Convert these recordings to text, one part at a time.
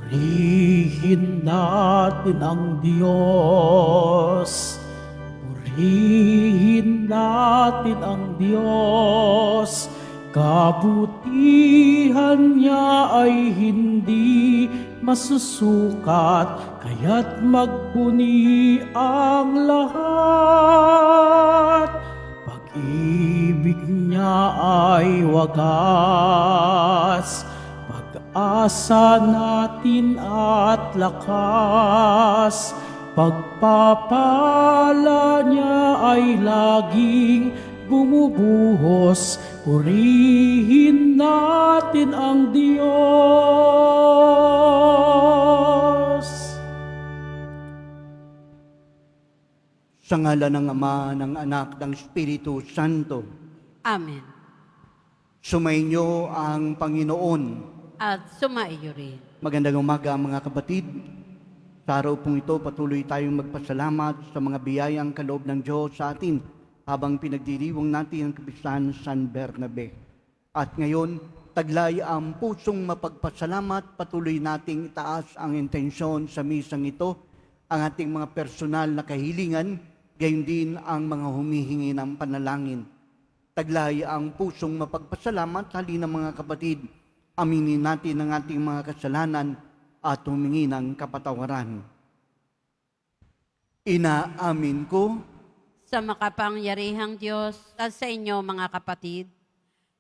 Purihin natin ang Diyos. Purihin natin ang Diyos. Kabutihan niya ay hindi masusukat, kaya't magpuni ang lahat. Pag-ibig niya ay wagas, pag-asa natin at lakas. Pagpapala niya ay laging bumubuhos. Purihin natin ang Diyos. Sa ngalan ng Ama, ng Anak, ng Espiritu Santo. Amen. Sumainyo ang Panginoon. At sumaiyo rin. Magandang umaga mga kapatid. Sa araw pong ito, patuloy tayong magpasalamat sa mga biyayang kaloob ng Diyos sa atin habang pinagdiriwang natin ang kapistahan San Bernabe. At ngayon, taglay ang pusong mapagpasalamat, patuloy nating itaas ang intensyon sa misang ito, ang ating mga personal na kahilingan, gayon din ang mga humihingi ng panalangin. Taglay ang pusong mapagpasalamat, halina mga kapatid, aminin natin ang ating mga kasalanan at humingi ng kapatawaran. Inaamin ko Sa makapangyarihang Diyos at sa inyo mga kapatid,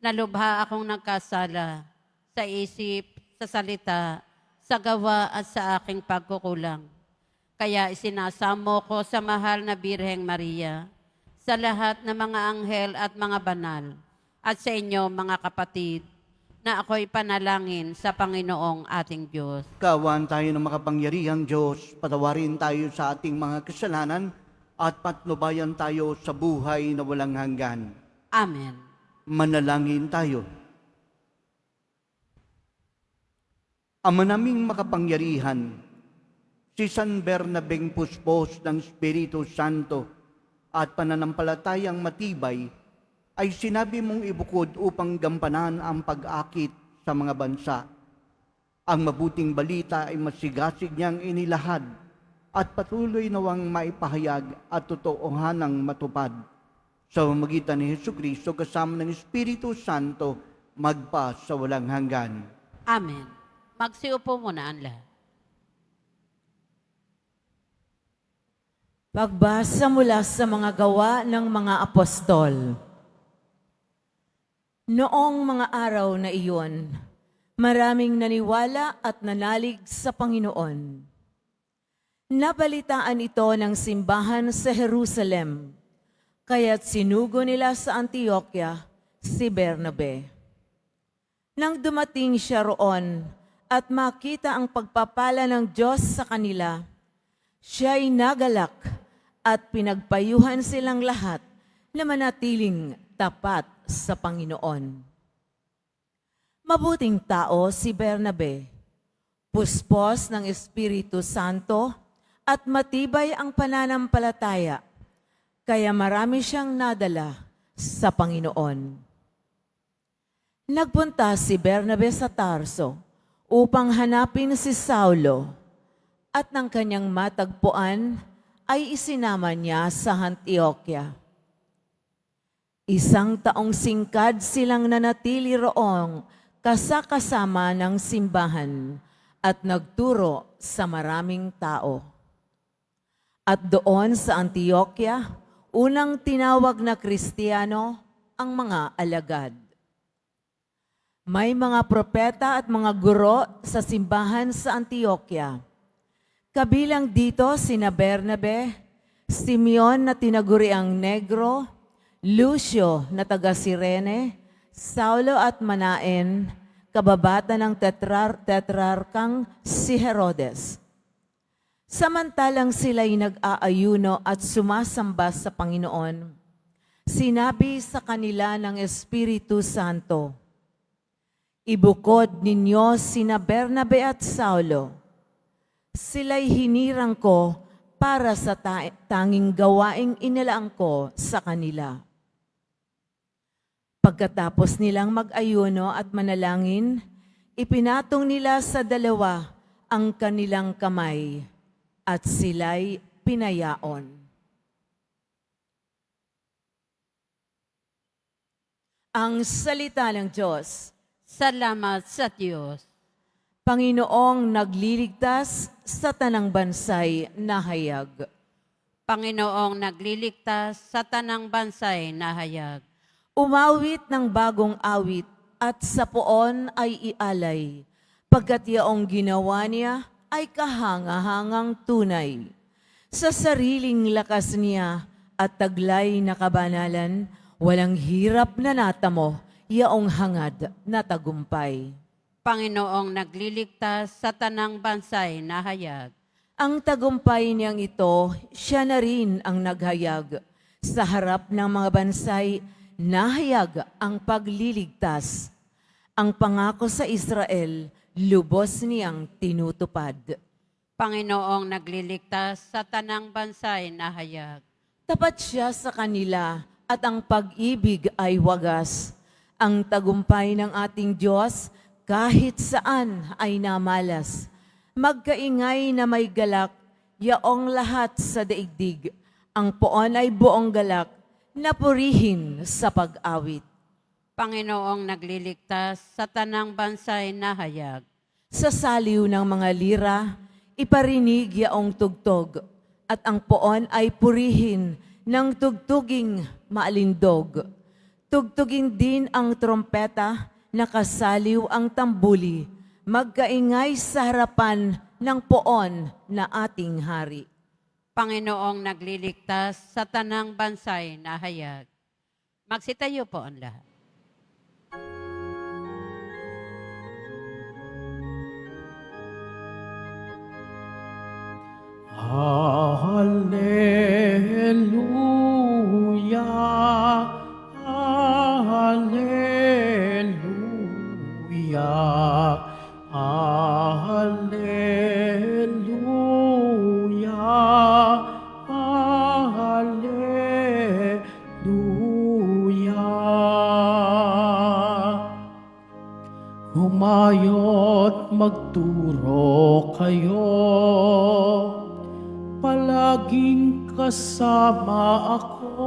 nalubha akong nagkasala sa isip, sa salita, sa gawa at sa aking pagkukulang. Kaya isinasamo ko sa mahal na Birheng Maria, sa lahat ng mga anghel at mga banal, at sa inyo mga kapatid, na ako'y panalangin sa Panginoong ating Diyos. kawan tayo ng makapangyarihang Diyos, patawarin tayo sa ating mga kasalanan at patnubayan tayo sa buhay na walang hanggan. Amen. Manalangin tayo. Ama naming makapangyarihan, si San Bernabeng Puspos ng Espiritu Santo at pananampalatayang matibay ay sinabi mong ibukod upang gampanan ang pag-akit sa mga bansa. Ang mabuting balita ay masigasig niyang inilahad at patuloy nawang maipahayag at totohanang matupad. Sa magitan ni Jesucristo kasama ng Espiritu Santo, magpa sa walang hanggan. Amen. Magsiupo muna ang lahat. Pagbasa mula sa mga gawa ng mga apostol. Noong mga araw na iyon, maraming naniwala at nanalig sa Panginoon. Nabalitaan ito ng simbahan sa Jerusalem, kaya't sinugo nila sa Antioquia si Bernabe. Nang dumating siya roon at makita ang pagpapala ng Diyos sa kanila, siya'y nagalak at pinagpayuhan silang lahat na manatiling tapat sa Panginoon. Mabuting tao si Bernabe, puspos ng Espiritu Santo at matibay ang pananampalataya, kaya marami siyang nadala sa Panginoon. Nagpunta si Bernabe sa Tarso upang hanapin si Saulo, at nang kanyang matagpuan ay isinama niya sa Antioquia. Isang taong singkad silang nanatili roong kasama ng simbahan at nagturo sa maraming tao. At doon sa Antioquia, unang tinawag na Kristiyano ang mga alagad. May mga propeta at mga guro sa simbahan sa Antioquia. Kabilang dito sina Bernabe, Simeon na tinaguriang Negro, Lucio na taga Cirene, Saulo at Manaen, kababata ng tetrarkang si Herodes. Samantalang sila'y nag-aayuno at sumasamba sa Panginoon, sinabi sa kanila ng Espiritu Santo, "Ibukod ninyo sina Bernabe at Saulo. Sila'y hinirang ko para sa tanging gawaing inilaan ko sa kanila." Pagkatapos nilang mag-ayuno at manalangin, ipinatong nila sa dalawa ang kanilang kamay at sila'y pinayaon. Ang salita ng Diyos. Salamat sa Diyos. Panginoong nagliligtas sa tanang bansay na hayag. Panginoong nagliligtas sa tanang bansay na hayag. Umawit ng bagong awit at sa poon ay ialay, pagkat yaong ginawa niya ay kahangahangang tunay. Sa sariling lakas niya at taglay na kabanalan, walang hirap na natamo, yaong hangad na tagumpay. Panginoong nagliligtas sa tanang bansay na hayag. Ang tagumpay niyang ito, siya na rin ang naghayag. Sa harap ng mga bansay, nahayag ang pagliligtas. Ang pangako sa Israel, lubos niyang tinutupad. Panginoong nagliligtas sa tanang bansay na hayag. Tapat siya sa kanila at ang pag-ibig ay wagas. Ang tagumpay ng ating Diyos, kahit saan ay namalas. Magkaingay na may galak, yaong lahat sa daigdig. Ang poon ay buong galak, napurihin sa pag-awit. Panginoong nagliligtas sa tanang bansay na hayag. Sa saliw ng mga lira, iparinig yaong tugtog, at ang poon ay purihin ng tugtuging maalindog. Tugtugin din ang trompeta, nakasaliw ang tambuli, magkaingay sa harapan ng poon na ating hari. Panginoong nagliligtas sa tanang bansay na hayag. Magsitayo po ang lahat. Hallelujah, Hallelujah, Hallelujah, Hallelujah. Humayo't magturo kayo, palaging kasama ako,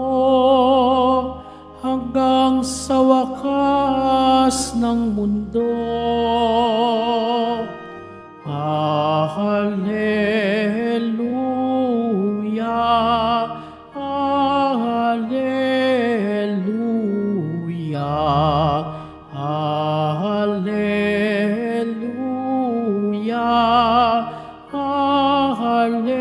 hanggang sa wakas ng mundo. Hallelujah, Hallelujah, Hallelujah, Hallelujah.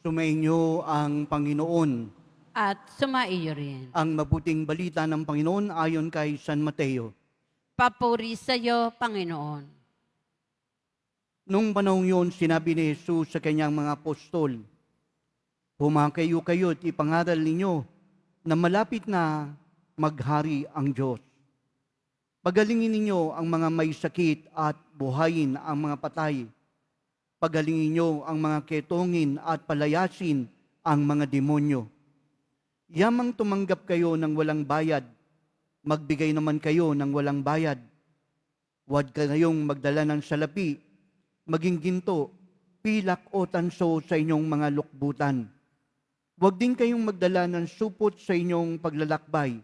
Sumainyo ang Panginoon. At sumaiyo rin. Ang mabuting balita ng Panginoon ayon kay San Mateo. Papuri sa iyo, Panginoon. Nung panahong yun, sinabi ni Jesus sa kanyang mga apostol, "Humakayo kayo at ipangaral ninyo na malapit na maghari ang Diyos. Pagalingin ninyo ang mga may sakit at buhayin ang mga patay. Pagalingin ninyo ang mga ketongin at palayasin ang mga demonyo. Yamang tumanggap kayo ng walang bayad, magbigay naman kayo ng walang bayad. Huwag kayong magdala ng salapi, maging ginto, pilak o tanso sa inyong mga lukbutan. Huwag din kayong magdala ng supot sa inyong paglalakbay,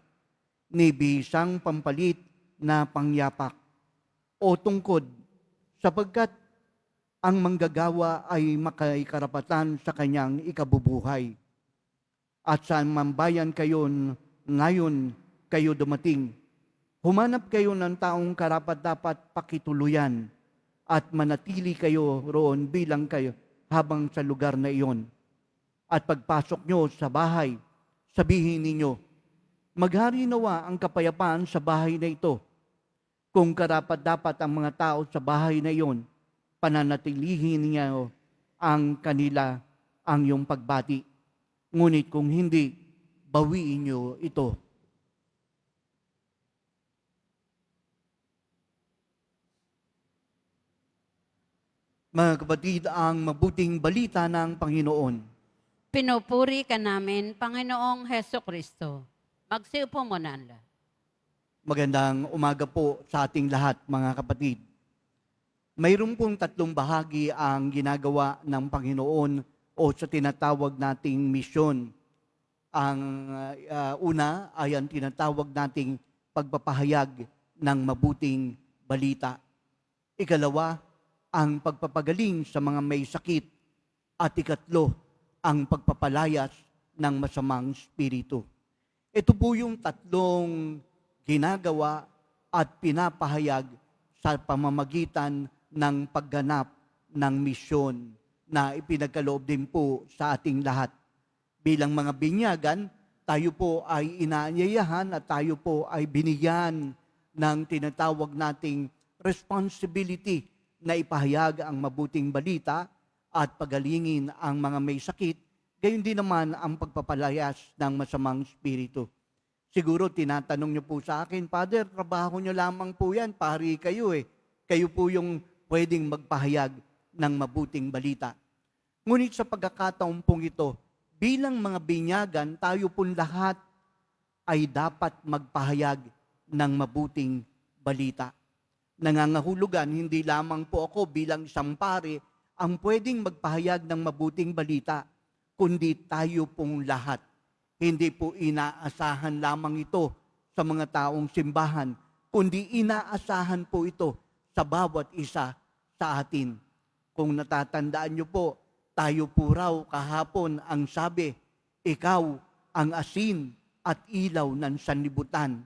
ni bisang pampalit na pangyapak o tungkod, sapagkat ang manggagawa ay makaikarapatan sa kanyang ikabubuhay. At sa mambayan kayo ngayon kayo dumating, humanap kayo ng taong karapat-dapat pakituluyan at manatili kayo roon bilang kayo habang sa lugar na iyon. At pagpasok nyo sa bahay, sabihin ninyo, maghari nawa ang kapayapaan sa bahay na ito. Kung karapat-dapat ang mga tao sa bahay na iyon, pananatilihin niya ang kanila ang iyong pagbati. Ngunit kung hindi, bawiin niyo ito." Mga kapatid, ang mabuting balita ng Panginoon. Pinupuri ka namin, Panginoong Heso Kristo. Magsiupo muna ang lahat. Magandang umaga po sa ating lahat, mga kapatid. Mayroon pong tatlong bahagi ang ginagawa ng Panginoon o sa tinatawag nating misyon. Ang una ay ang tinatawag nating pagpapahayag ng mabuting balita. Ikalawa, ang pagpapagaling sa mga may sakit. At ikatlo, ang pagpapalayas ng masamang spirito. Ito po yung tatlong ginagawa at pinapahayag sa pamamagitan ng pagganap ng misyon na ipinagkaloob din po sa ating lahat. Bilang mga binyagan, tayo po ay inaanyayahan at tayo po ay binigyan ng tinatawag nating responsibility na ipahayag ang mabuting balita at pagalingin ang mga may sakit, gayon din naman ang pagpapalayas ng masamang spirito. Siguro tinatanong niyo po sa akin, Father, trabaho niyo lamang po yan, pari kayo eh. Kayo po yung pwedeng magpahayag ng mabuting balita. Ngunit sa pagkakataon pong ito, bilang mga binyagan, tayo pong lahat ay dapat magpahayag ng mabuting balita. Nangangahulugan, hindi lamang po ako bilang isang pari ang pwedeng magpahayag ng mabuting balita, kundi tayo pong lahat. Hindi po inaasahan lamang ito sa mga taong simbahan, kundi inaasahan po ito sa bawat isa sa atin. Kung natatandaan niyo po, tayo po raw kahapon ang sabi, ikaw ang asin at ilaw ng sanlibutan.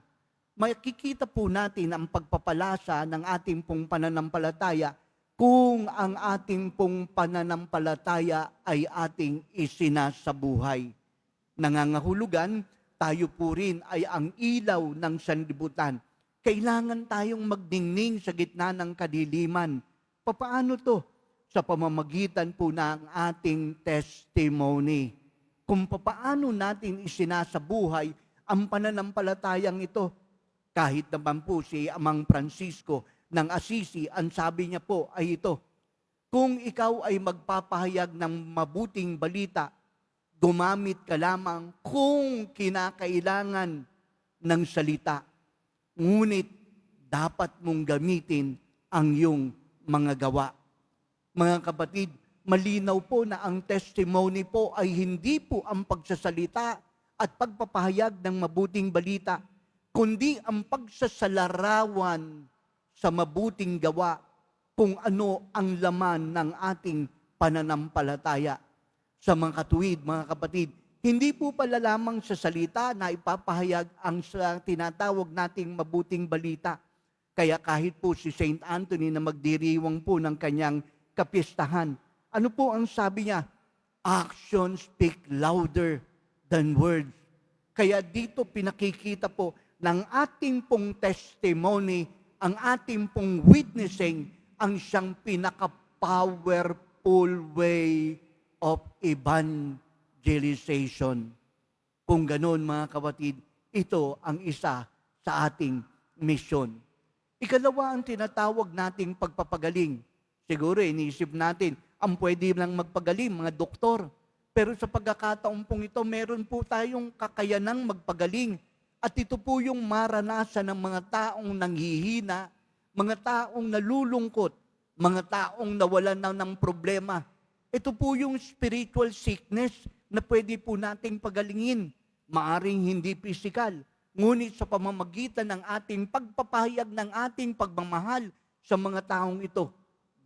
Makikita po natin ang pagpapalasa ng ating pong pananampalataya kung ang ating pong pananampalataya ay ating isinasabuhay. Nangangahulugan, tayo po rin ay ang ilaw ng sanlibutan. Kailangan tayong magdingning sa gitna ng kadiliman. Papaano to? Sa pamamagitan po ng ating testimony. Kung papaano natin isinasabuhay ang pananampalatayang ito. Kahit naman po si Amang Francisco ng Assisi, ang sabi niya po ay ito, kung ikaw ay magpapahayag ng mabuting balita, gumamit ka lamang kung kinakailangan ng salita. Ngunit dapat mong gamitin ang iyong mga gawa. Mga kapatid, malinaw po na ang testimony po ay hindi po ang pagsasalita at pagpapahayag ng mabuting balita, kundi ang pagsasalarawan sa mabuting gawa kung ano ang laman ng ating pananampalataya. Sa mga katuwid, mga kapatid, hindi po pala lamang sa salita na ipapahayag ang tinatawag nating mabuting balita. Kaya kahit po si Saint Anthony na magdiriwang po ng kanyang kapistahan, ano po ang sabi niya? Actions speak louder than words. Kaya dito pinakikita po ng ating pong testimony, ang ating pong witnessing, ang siyang pinaka-powerful way of evangelization. Kung ganoon, mga kapatid, ito ang isa sa ating misyon. Ikalawa ang tinatawag nating pagpapagaling. Siguro iniisip natin, ang pwede lang magpagaling, mga doktor. Pero sa pagkakataon pong ito, meron po tayong kakayanang magpagaling. At ito po yung maranasan ng mga taong nanghihina, mga taong nalulungkot, mga taong nawalan na ng problema. Ito po yung spiritual sickness na pwede po nating pagalingin. Maaring hindi physical, ngunit sa pamamagitan ng ating pagpapahayag ng ating pagmamahal sa mga taong ito,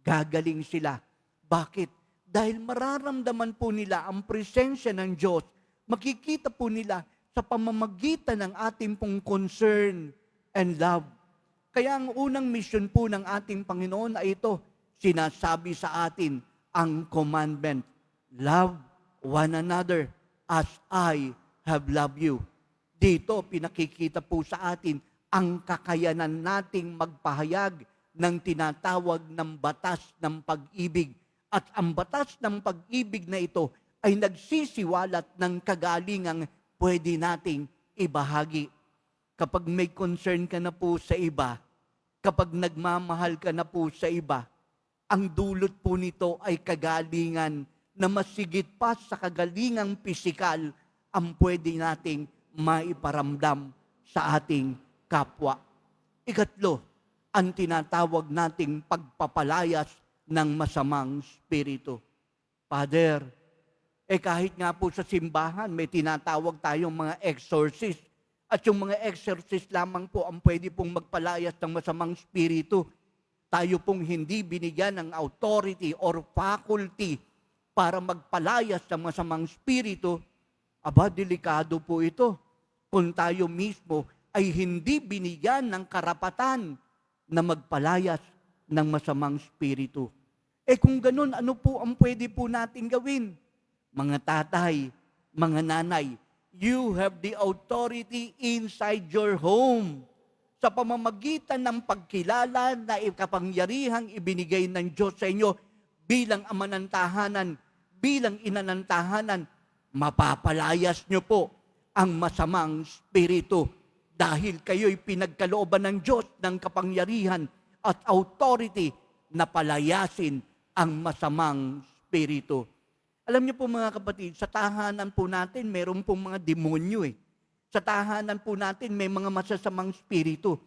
gagaling sila. Bakit? Dahil mararamdaman po nila ang presensya ng Diyos. Makikita po nila sa pamamagitan ng ating pong concern and love. Kaya ang unang mission po ng ating Panginoon ay ito, sinasabi sa atin ang commandment, love one another as I have loved you. Dito pinakikita po sa atin ang kakayanan nating magpahayag ng tinatawag ng batas ng pag-ibig. At ang batas ng pag-ibig na ito ay nagsisiwalat ng kagalingang pwede nating ibahagi. Kapag may concern ka na po sa iba, kapag nagmamahal ka na po sa iba, ang dulot po nito ay kagalingan na masigit pa sa kagalingang pisikal ang pwede nating maiparamdam sa ating kapwa. Ikatlo, ang tinatawag nating pagpapalayas ng masamang spirito. Father, kahit nga po sa simbahan, may tinatawag tayong mga exorcist. At yung mga exorcist lamang po ang pwede pong magpalayas ng masamang spirito. Tayo pong hindi binigyan ng authority or faculty para magpalayas ng masamang spirito. Aba, delikado po ito. Kung tayo mismo ay hindi binigyan ng karapatan na magpalayas ng masamang spirito. Kung ganun, ano po ang pwede po natin gawin? Mga tatay, mga nanay, you have the authority inside your home. Sa pamamagitan ng pagkilala na kapangyarihang ibinigay ng Diyos sa inyo bilang ama ng tahanan, bilang ina ng tahanan, mapapalayas nyo po ang masamang spirito dahil kayo'y pinagkalooban ng Diyos ng kapangyarihan at authority na palayasin ang masamang spirito. Alam niyo po mga kapatid, sa tahanan po natin, meron pong mga demonyo Sa tahanan po natin, may mga masasamang spirito.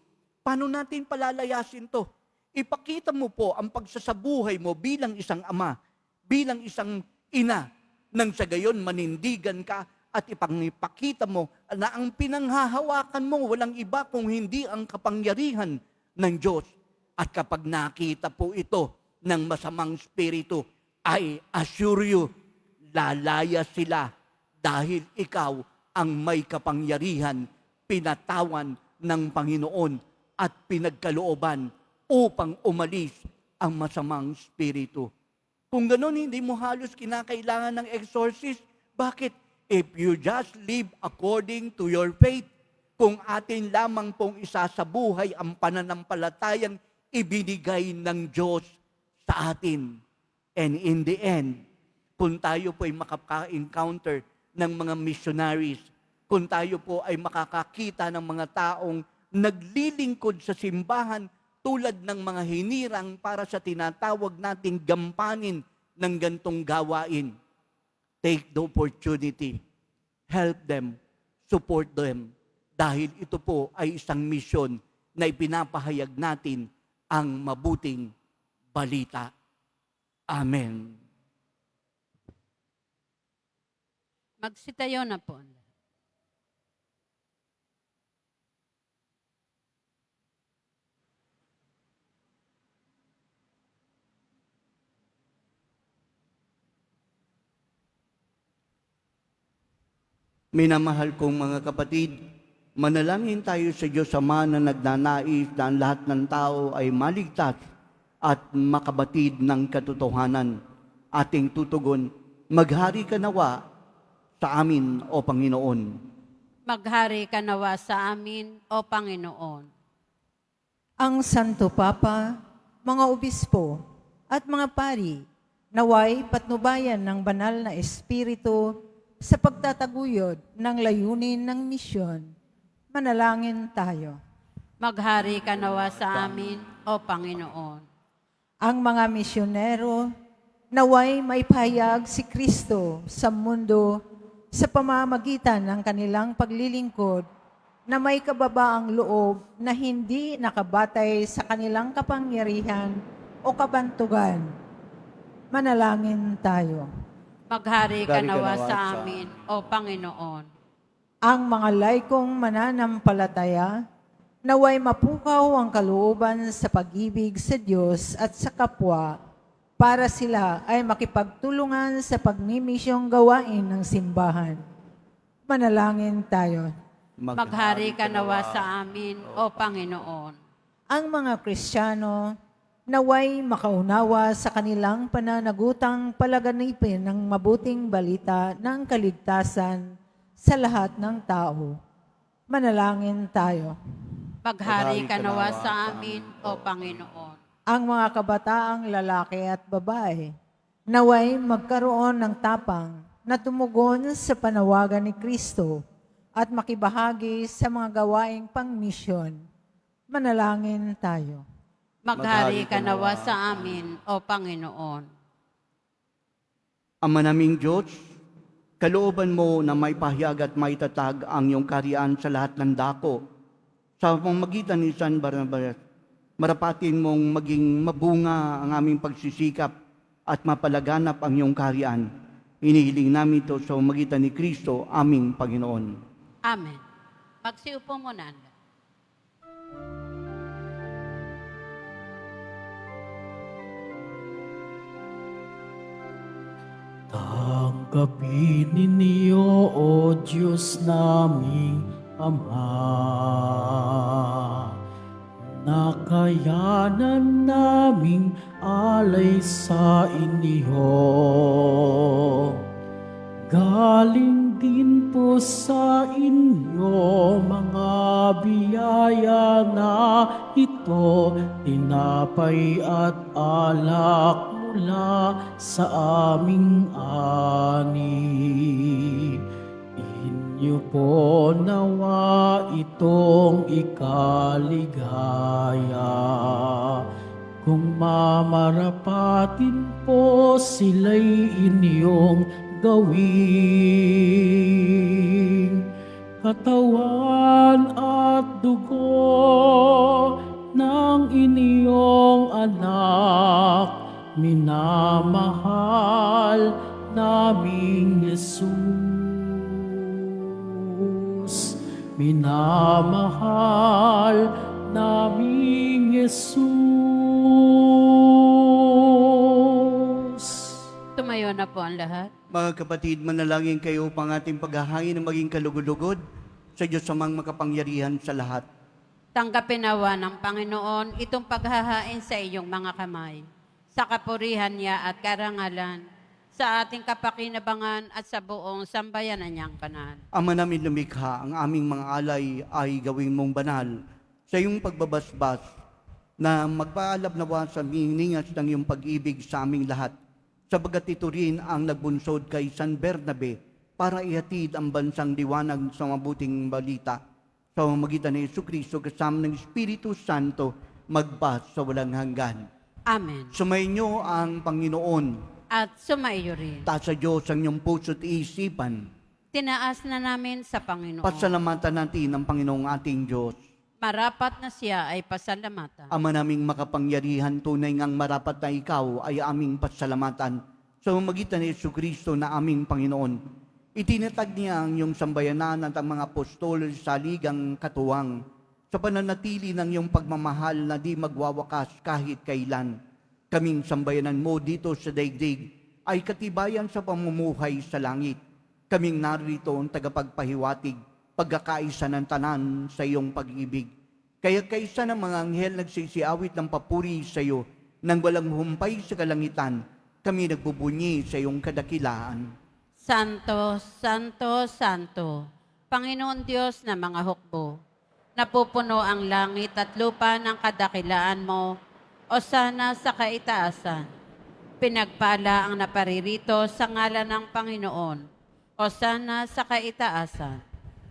Paano natin palalayasin to? Ipakita mo po ang pagsasabuhay mo bilang isang ama, bilang isang ina, nang sa gayon manindigan ka at ipakita mo na ang pinanghahawakan mo walang iba kung hindi ang kapangyarihan ng Diyos. At kapag nakita po ito ng masamang spirito, I assure you, lalaya sila dahil ikaw ang may kapangyarihan, pinatawan ng Panginoon at pinagkalooban upang umalis ang masamang spirito. Kung gano'n, hindi mo halos kinakailangan ng exorcist. Bakit? If you just live according to your faith, kung atin lamang pong isasabuhay ang pananampalatayang ibinigay ng Diyos sa atin. And in the end, kung tayo po ay makaka-encounter ng mga missionaries, kung tayo po ay makakakita ng mga taong naglilingkod sa simbahan tulad ng mga hinirang para sa tinatawag nating gampanin ng gantong gawain, take the opportunity, help them, support them, dahil ito po ay isang misyon na ipinapahayag natin ang mabuting balita. Amen. Magsitayo na po. Minamahal kong mga kapatid, manalangin tayo sa Diyos Ama na nagnanais na ang lahat ng tao ay maligtas at makabatid ng katotohanan. Ating tutugon, maghari ka nawa sa amin, O Panginoon. Maghari ka nawa sa amin, O Panginoon. Ang Santo Papa, mga obispo, at mga pari, naway patnubayan ng banal na Espiritu sa pagtataguyod ng layunin ng misyon. Manalangin tayo. Maghari ka nawa sa amin, O Panginoon. Ang mga misyonero, naway maipahayag si Kristo sa mundo sa pamamagitan ng kanilang paglilingkod na may kababaang loob na hindi nakabatay sa kanilang kapangyarihan o kabantugan. Manalangin tayo. Maghari ka nawa sa amin, O Panginoon. Ang mga laikong mananampalataya, naway mapukaw ang kalooban sa pag-ibig sa Diyos at sa kapwa para sila ay makipagtulungan sa pagmimisyong gawain ng simbahan. Manalangin tayo. Maghari ka nawa sa amin, O Panginoon. Ang mga Kristiyano, naway makaunawa sa kanilang pananagutang palaganipin ng mabuting balita ng kaligtasan sa lahat ng tao. Manalangin tayo. Maghari ka nawa sa amin, O Panginoon. Ang mga kabataang lalaki at babae, naway magkaroon ng tapang na tumugon sa panawagan ni Kristo at makibahagi sa mga gawaing pangmisyon. Manalangin tayo. Maghari ka nawa sa amin, O Panginoon. Ama naming Diyos, Kalooban mo na may pahayag at may tatag ang iyong kaharian sa lahat ng dako. Sa pamamagitan ni San Barnabas, marapatin mong maging mabunga ang aming pagsisikap at mapalaganap ang iyong kaharian. Inihiling namin ito sa pamamagitan ni Kristo, aming Panginoon. Amen. Magsiupo muna. Tanggapin ninyo, O Diyos naming Ama, nakayanan naming alay sa inyo. Galing din po sa inyo mga biyaya na ito, tinapay at alak mula sa aming ani. Inyo po nawa itong ikaligaya. Kung mamarapatin po sila'y inyong gawing katawan at dugo ng inyong anak, minamahal naming Jesus. Minamahal naming Jesus. Tumayo na po ang lahat. Mga kapatid, manalangin kayo upang ating paghahangin na maging kalugod-lugod sa Diyos amang makapangyarihan sa lahat. Tanggapin nawa ng Panginoon itong paghahain sa iyong mga kamay, sa kapurihan niya at karangalan, sa ating kapakinabangan at sa buong sambayanan niyang banal. Ama namin lumikha, ang aming mga alay ay gawing mong banal sa iyong pagbabasbas na magpaalab nawa sa miningas ng iyong pag-ibig sa aming lahat. Sabagat ito rin ang nagbunsod kay San Bernabe para ihatid ang bansang liwanag sa mabuting balita. Sa pamamagitan ni Jesucristo kasama ng Espiritu Santo, magpas sa walang hanggan. Amen. Sumainyo ang Panginoon. At sumaiyo rin. Taas sa Diyos ang iyong puso't isipan. Tinaas na namin sa Panginoon. Pasalamatan natin ang Panginoong ating Diyos. Marapat na siya ay pasalamatan. Ama naming makapangyarihan, tunay ngang marapat na ikaw ay aming pasalamatan sa pamamagitan ni Jesucristo na aming Panginoon. Itinatag niya ang iyong sambayanan at ang mga apostol sa ligang katuwang sa pananatili ng iyong pagmamahal na di magwawakas kahit kailan. Kaming sambayanan mo dito sa daigdig ay katibayan sa pamumuhay sa langit. Kaming narito ang tagapagpahiwatig, pagkakaisa ng tanan sa iyong pag-ibig. Kaya kaisa ng mga anghel nagsisiawit ng papuri sa iyo, nang walang humpay sa kalangitan, kami nagbubunyi sa iyong kadakilaan. Santo, Santo, Santo, Panginoon Diyos na mga hukbo, napupuno ang langit at lupa ng kadakilaan mo, o sana sa kaitaasan. Pinagpala ang naparirito sa ngalan ng Panginoon, o sana sa kaitaasan.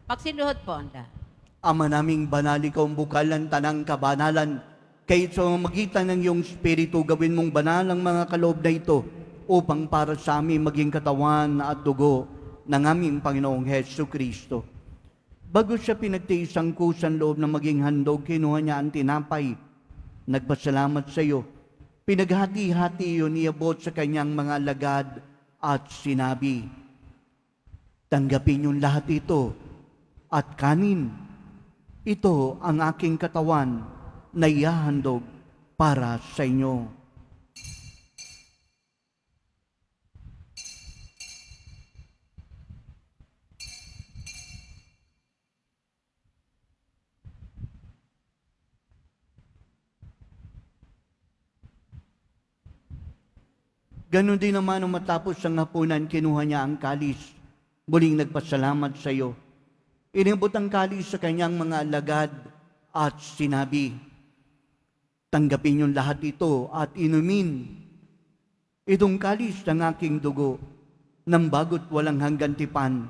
Magsiluhod po ang lahat. Ama naming banal, ikaw ang bukalan tanang kabanalan. Kahit sa magitan ng iyong Espiritu, gawin mong banal ang mga kaloob na ito upang para sa amin maging katawan at dugo ng aming Panginoong Hesu Kristo. Bago siya pinagtiis ang kusang loob na maging handog, kinuha niya ang tinapay. Nagpasalamat sa iyo. Pinaghati-hati iyon, iabot sa kanyang mga lagad at sinabi, tanggapin yung lahat ito at kanin. Ito ang aking katawan na ihahandog para sa inyo. Ganon din naman nung matapos ang hapunan, kinuha niya ang kalis. Muling nagpasalamat sa iyo. Inibot ang kalis sa kanyang mga alagad at sinabi, tanggapin yung lahat ito at inumin. Itong kalis ng aking dugo, ng bago't walang hanggan tipan.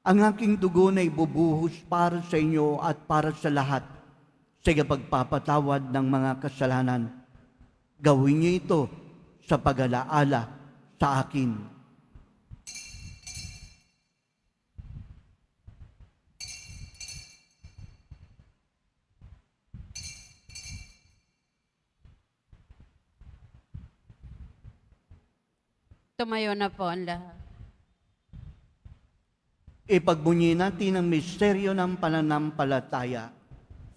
Ang aking dugo na ibubuhos para sa inyo at para sa lahat sa pagpapatawad ng mga kasalanan. Gawin niyo ito sa pag-alaala sa akin. Tumayo na po ang lahat. Ipagbunyi natin ang misteryo ng pananampalataya.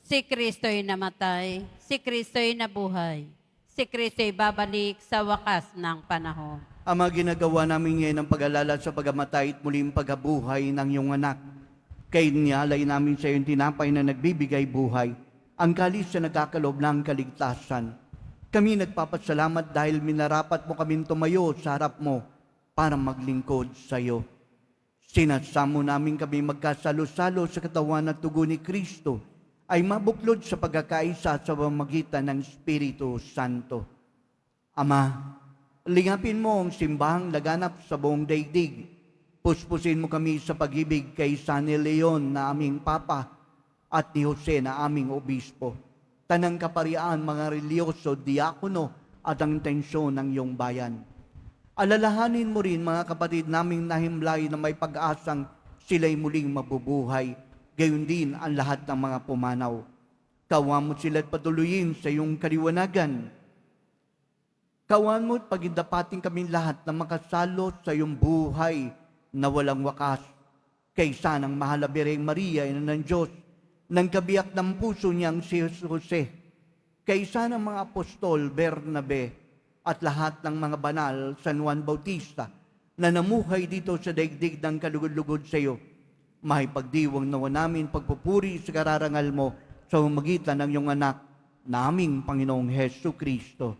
Si Kristo'y namatay, si Kristo'y nabuhay, si Kristo'y babalik sa wakas ng panahon. Ama, ginagawa namin ngayon ang pag-alala sa pagamatay at muling paghabuhay ng iyong anak. Kaya nialay namin sa iyong tinapay na nagbibigay buhay, ang kalis na nagkakalob ng kaligtasan. Kami nagpapasalamat dahil minarapat mo kaming tumayo sa harap mo para maglingkod sa iyo. Sinasamo namin kami magkasalo-salo sa katawan at dugo ni Kristo ay mabuklod sa pagkakaisa sa pamamagitan ng Espiritu Santo. Ama, lingapin mo ang simbahang laganap sa buong daigdig. Puspusin mo kami sa pag-ibig kay San Leon na aming Papa at ni Jose na aming Obispo. Tanang kaparian, mga reliyoso, diakono at ang tensyon ng iyong bayan. Alalahanin mo rin mga kapatid naming nahimlay na may pag-asang sila'y muling mabubuhay, gayon din ang lahat ng mga pumanaw. Kawa mo sila't patuloyin sa iyong kaliwanagan. Kawan mo at pagindapating kami lahat na makasalo sa iyong buhay na walang wakas. Kaysa ng mahal na Birheng Maria, ina ng Diyos, ng kabiyak ng puso niyang si Jose, kaysa ng mga apostol Bernabe, at lahat ng mga banal, San Juan Bautista, na namuhay dito sa daigdig ng kalugod-lugod sa iyo, mahipagdiwang nawa namin pagpupuri sa kararangal mo sa magitan ng iyong anak, naming Panginoong Hesu Kristo.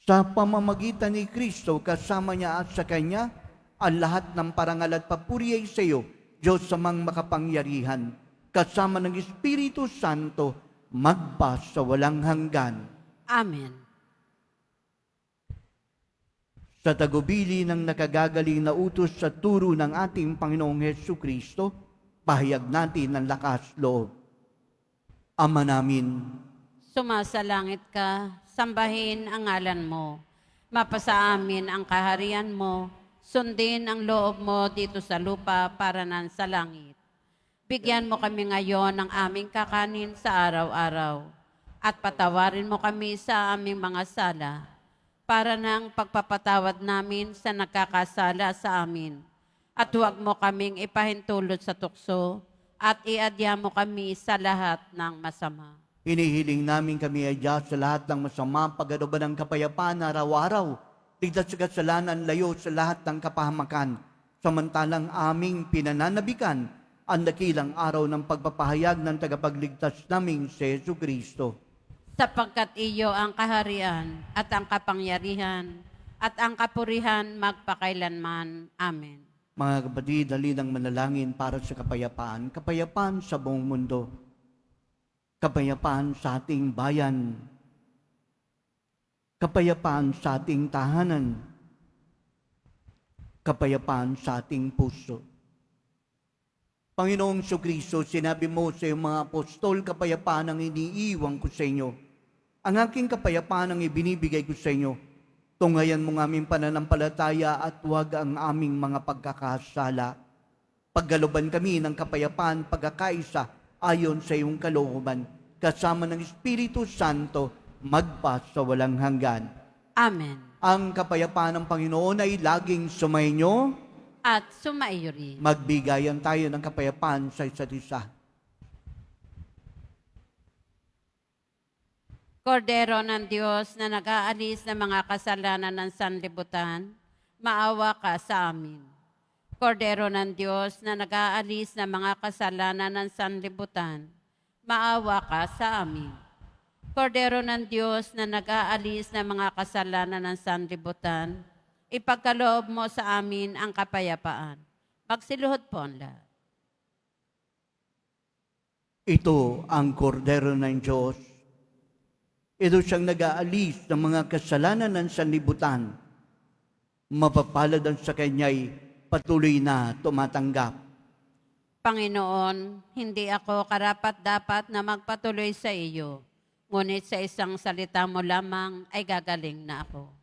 Sa pamamagitan ni Kristo, kasama niya at sa Kanya, ang lahat ng parangal at papuri ay sa iyo, Diyos amang makapangyarihan, kasama ng Espiritu Santo, magpa sa walang hanggan. Amen. Sa tagubili ng nakagagaling na utos sa turo ng ating Panginoong Hesu Kristo, pahayag natin ang lakas loob. Ama namin, Sumasalangit ka, sambahin ang ngalan mo. Mapasa amin ang kaharian mo, sundin ang loob mo dito sa lupa para nan sa langit. Bigyan mo kami ngayon ng aming kakanin sa araw-araw, at patawarin mo kami sa aming mga sala, para ng pagpapatawad namin sa nagkakasala sa amin. At huwag mo kaming ipahintulot sa tukso, at iadya mo kami sa lahat ng masama. hinihiling namin kami ay Diyos sa lahat ng masama, pag-anuban ng kapayapaan araw-araw, ligtas sa kasalanan, layo sa lahat ng kapahamakan, samantalang aming pinananabikan ang dakilang araw ng pagpapahayag ng tagapagligtas naming si Jesu Kristo. Sapagkat iyo ang kaharian at ang kapangyarihan at ang kapurihan magpakailanman. Amen. Mga kapatid, dali ng manalangin para sa kapayapaan, kapayapaan sa buong mundo, kapayapaan sa ating bayan, kapayapaan sa ating tahanan, kapayapaan sa ating puso. Panginoong Kristo, sinabi mo sa iyong mga apostol, kapayapaan ang iniiwan ko sa inyo. Ang aking kapayapaan ang ibinibigay ko sa inyo. Tungayan mo ng aming pananampalataya at huwag ang aming mga pagkakasala. Paggaluban kami ng kapayapaan, pagkakaisa ayon sa iyong kalooban, kasama ng Espiritu Santo, magpa sa walang hanggan. Amen. Ang kapayapaan ng Panginoon ay laging sumainyo. At sumaiyo rin. Magbigayan tayo ng kapayapaan sa isa't isa. Kordero ng Diyos na nag-aalis ng mga kasalanan ng sanlibutan, maawa ka sa amin. Kordero ng Diyos na nag-aalis ng mga kasalanan ng sanlibutan, maawa ka sa amin. Kordero ng Diyos na nag-aalis ng mga kasalanan ng sanlibutan, ipagkaloob mo sa amin ang kapayapaan. Magsiluhod po ang lahat. Ito ang kordero ng Diyos. Ito siyang nag-aalis ng mga kasalanan ng sanlibutan. Mapapalad ang sa kanya'y patuloy na tumatanggap. Panginoon, hindi ako karapat-dapat na magpatuloy sa iyo, ngunit sa isang salita mo lamang ay gagaling na ako.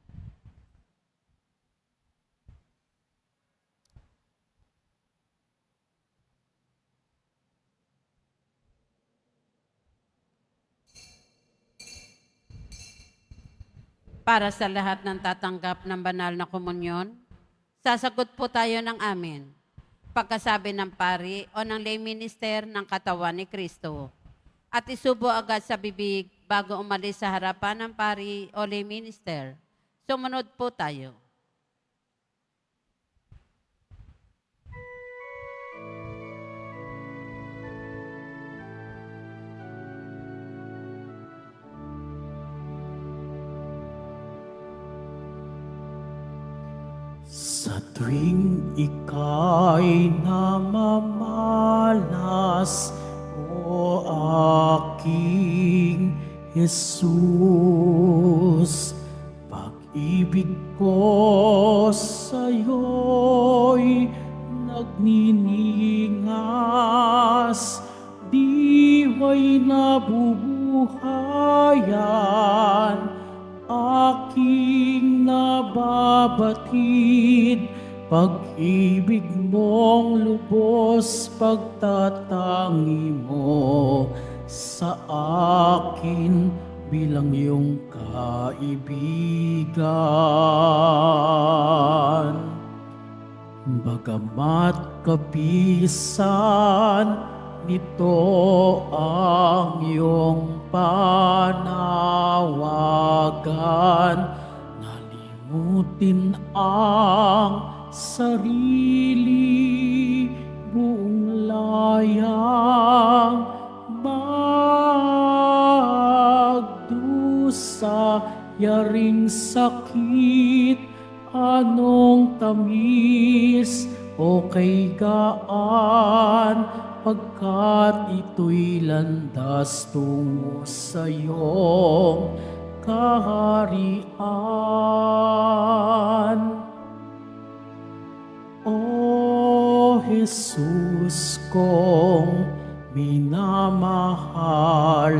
para sa lahat ng tatanggap ng banal na komunyon? Sasagot po tayo ng amen. Pagkasabi ng pari o ng lay minister ng katawan ni Kristo. At isubo agad sa bibig bago umalis sa harapan ng pari o lay minister. Sumunod po tayo. Sa tuwing ika'y namamalas, o aking Jesus, pag-ibig ko sa'yo'y nagniningas, diwa'y nabubuhayan, aking nababatid, pag-ibig mong lubos, pagtatangi mo sa akin bilang iyong kaibigan. Bagamat kapisan nito ang iyong panawagan, nalimutin ang sarili, buong layang magdusa, yaring sakit, anong tamis o kay gaan, pagkat ito'y landas tungo sa iyong kaharian. O Jesus kong minamahal,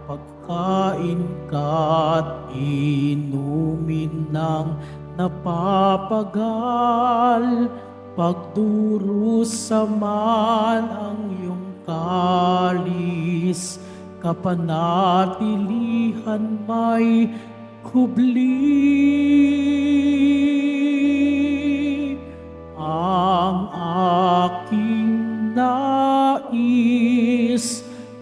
pagkain ka't inumin ng napapagal, pagdurusaman ang iyong kalis, kapanatilihan may kubli. Ang aking nais,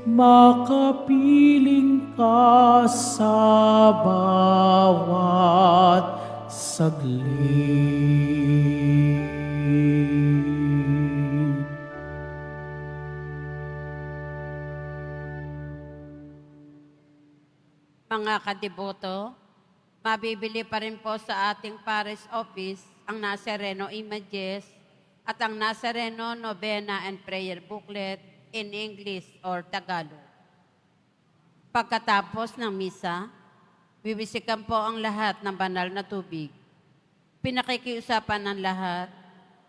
makapiling ka sa bawat saglit. Mga kadiboto, mabibili pa rin po sa ating parish office ang Nazareno images at ang Nazareno Novena and Prayer Booklet in English or Tagalog. Pagkatapos ng misa, bibisikan po ang lahat ng banal na tubig. Pinakikiusapan ng lahat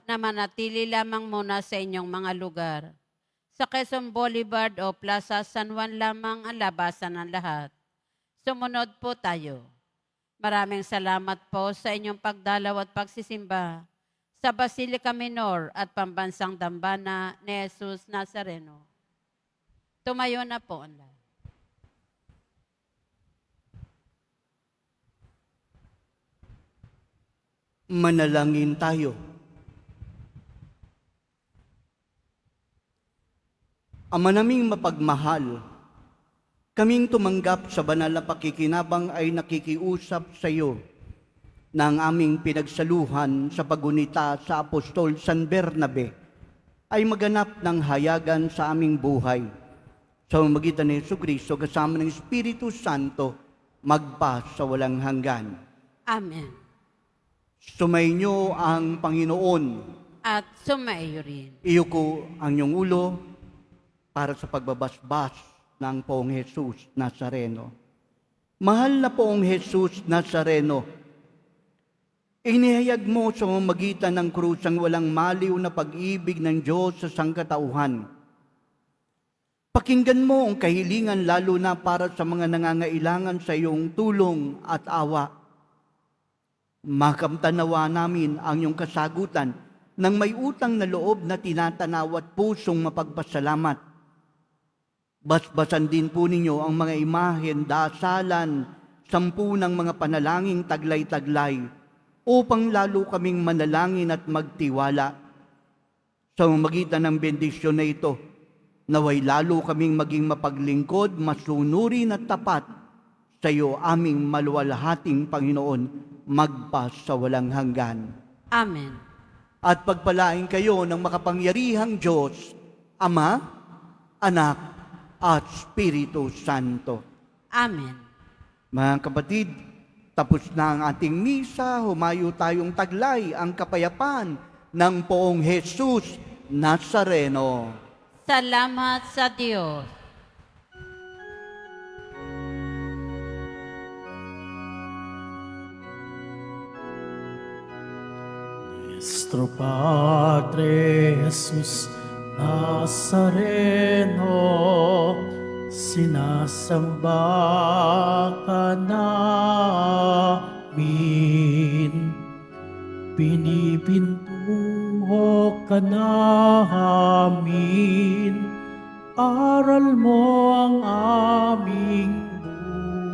na manatili lamang muna sa inyong mga lugar. Sa Quezon Boulevard o Plaza San Juan lamang ang labasan ng lahat. Sumunod po tayo. Maraming salamat po sa inyong pagdalaw at pagsisimba sa Basilica Minor at Pambansang Dambana ni Jesus Nazareno. Tumayo na po ang lahat. Manalangin tayo. Ama naming mapagmahal, kaming tumanggap sa banal na pakikinabang ay nakikiusap sa iyo na ang aming pinagsaluhan sa pagunita sa Apostol San Bernabe ay maganap ng hayagan sa aming buhay. Sa pamamagitan ni Jesucristo kasama ng Espiritu Santo, magpa sa walang hanggan. Amen. Sumainyo ang Panginoon. At sumaiyo rin. Iyo ko ang iyong ulo para sa pagbabasbas ng Poong Jesus Nazareno. Mahal na Poong Jesus Nazareno, inihayag mo sa pamamagitan ng krus ang walang maliw na pag-ibig ng Diyos sa sangkatauhan. Pakinggan mo ang kahilingan lalo na para sa mga nangangailangan sa iyong tulong at awa. Makamtanawa namin ang iyong kasagutan ng may utang na loob na tinatanaw at pusong mapagpasalamat. Basbasan din po ninyo ang mga imahen, dasalan 10 ng mga panalangin taglay-taglay upang lalo kaming manalangin at magtiwala. Sa magitan ng bendisyon na ito, naway lalo kaming maging mapaglingkod, masunurin at tapat sa iyo aming maluwalhating Panginoon, magpa sa walang hanggan. Amen. At pagpalain kayo ng makapangyarihang Diyos, Ama, Anak, at Espiritu Santo. Amen. Mga kapatid, tapos na ang ating misa, humayo tayong taglay ang kapayapaan ng Poong Jesus Nazareno. Salamat sa Diyos. Nuestro Padre Jesus Nazareno, sinasamba ka namin, pinipintuho ka namin, aral mo ang aming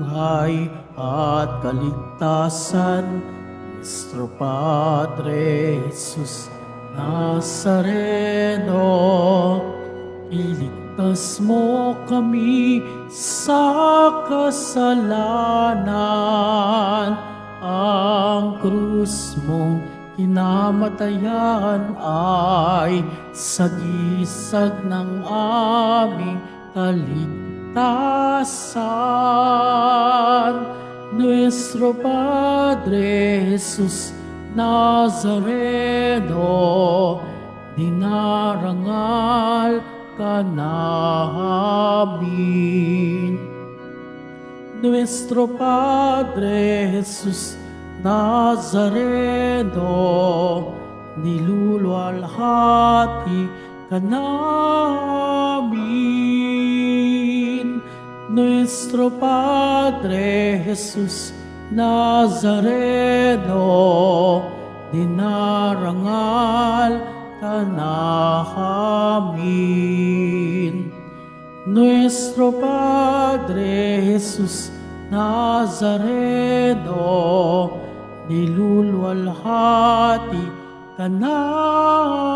buhay at kaligtasan. Nuestro Padre Jesus Nazareno, iligtas mo kami sa kasalanan. Ang krus mong kinamatayan ay sagisag ng aming kaligtasan. Nuestro Padre Jesus Nazareno, dinarangal ka namin. Nuestro Padre Jesus Nazareno, niluluwalhati ka namin. Nuestro Padre Jesus Nazareno, dinarangal ka namin. Nuestro Padre Jesus Nazareno, niluluwalhati ka namin.